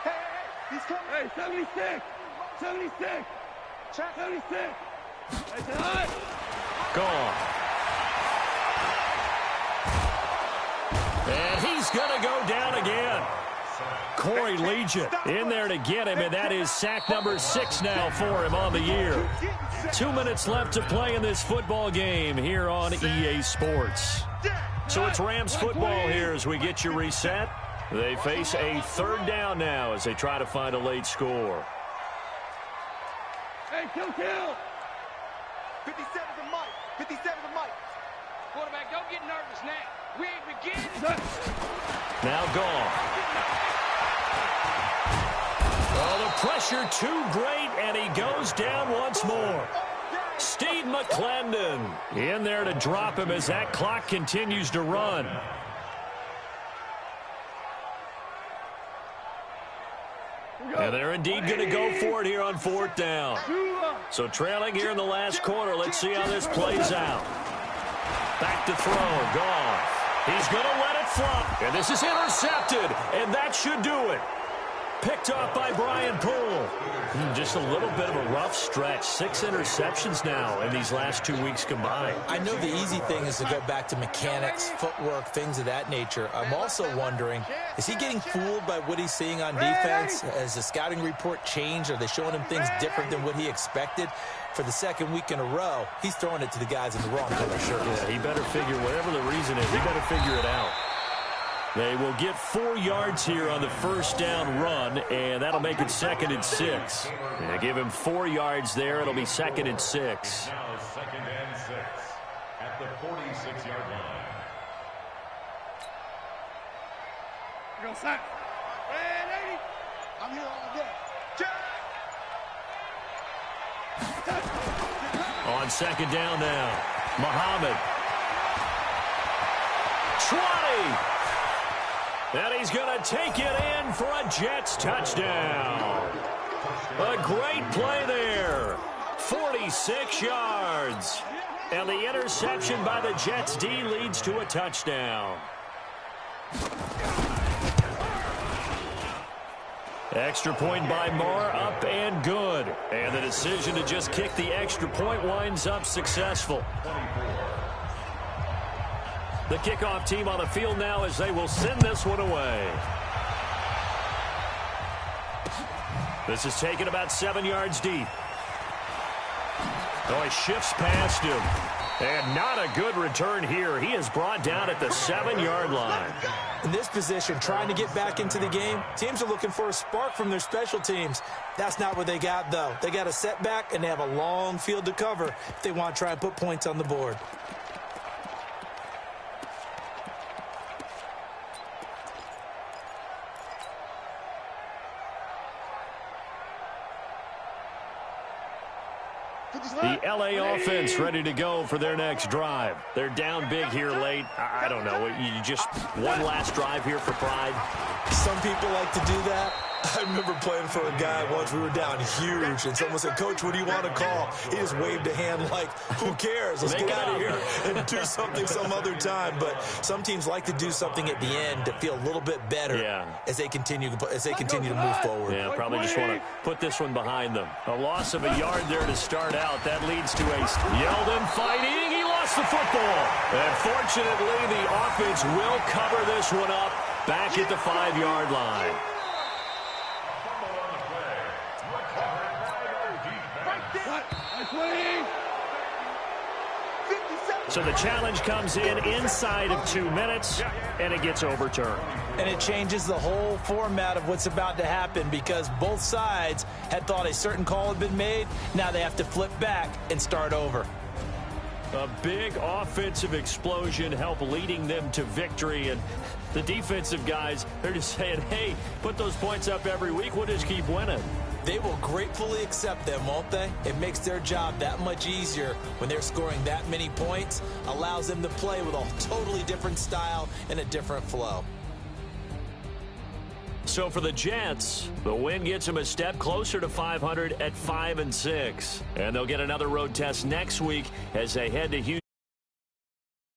Hey, he's coming. Hey, 76. 76. Check. 76. Gone. And he's going to go down again. Corey Legion in there to get him, and that is sack number 6 now for him on the year. 2 minutes left to play in this football game here on EA Sports. So it's Rams football here as we get you reset. They face a 3rd down now as they try to find a late score. Hey, kill. 57 to Mike. 57 to Mike. Quarterback, don't get nervous now. We ain't beginning. Now gone. Oh, the pressure too great, and he goes down once more. Steve McClendon in there to drop him as that clock continues to run. And they're indeed going to go for it here on 4th down. So trailing here in the last quarter. Let's see how this plays out. Back to throw. Gone. He's going to let it fly. And this is intercepted. And that should do it. Picked off by Brian Poole. Just a little bit of a rough stretch. 6 interceptions now in these last 2 weeks combined. I know the easy thing is to go back to mechanics, footwork, things of that nature. I'm also wondering, is he getting fooled by what he's seeing on defense? Has the scouting report changed? Are they showing him things different than what he expected? For the 2nd week in a row, he's throwing it to the guys in the wrong color shirts. Yeah, he better figure, whatever the reason is, he better figure it out. They will get 4 yards here on the 1st down run, and that'll make it 2nd and 6. They give him 4 yards there. It'll be 2nd and 6. Now 2nd and 6 at the 46-yard line. Go sack. Hey, 80. I'm here all day. On 2nd down now, Muhammad. 20. And he's going to take it in for a Jets touchdown. A great play there. 46 yards. And the interception by the Jets D leads to a touchdown. Extra point by Marr, up and good. And the decision to just kick the extra point winds up successful. The kickoff team on the field now as they will send this one away. This is taken about 7 yards deep. Oh, he shifts past him. And not a good return here. He is brought down at the 7-yard line. In this position, trying to get back into the game, teams are looking for a spark from their special teams. That's not what they got, though. They got a setback, and they have a long field to cover if they want to try and put points on the board. The LA offense ready to go for their next drive. They're down big here late. I don't know. You just one last drive here for pride. Some people like to do that. I remember playing for a guy once. We were down huge, and someone said, "Coach, what do you want to call?" He just waved a hand like, "Who cares? Let's get out of here and do something some other time." But some teams like to do something at the end to feel a little bit better as they continue to move forward. Yeah, probably just want to put this one behind them. A loss of a yard there to start out. That leads to a Yeldon fighting. He lost the football. And fortunately, the offense will cover this one up back at the 5-yard line. Right there. 57. So the challenge comes in inside of 2 minutes, and it gets overturned. And it changes the whole format of what's about to happen because both sides had thought a certain call had been made. Now they have to flip back and start over. A big offensive explosion helped leading them to victory, and the defensive guys, they're just saying, hey, put those points up every week, we'll just keep winning. They will gratefully accept them, won't they? It makes their job that much easier when they're scoring that many points, allows them to play with a totally different style and a different flow. So for the Jets, the win gets them a step closer to 500 at 5-6. And they'll get another road test next week as they head to Houston.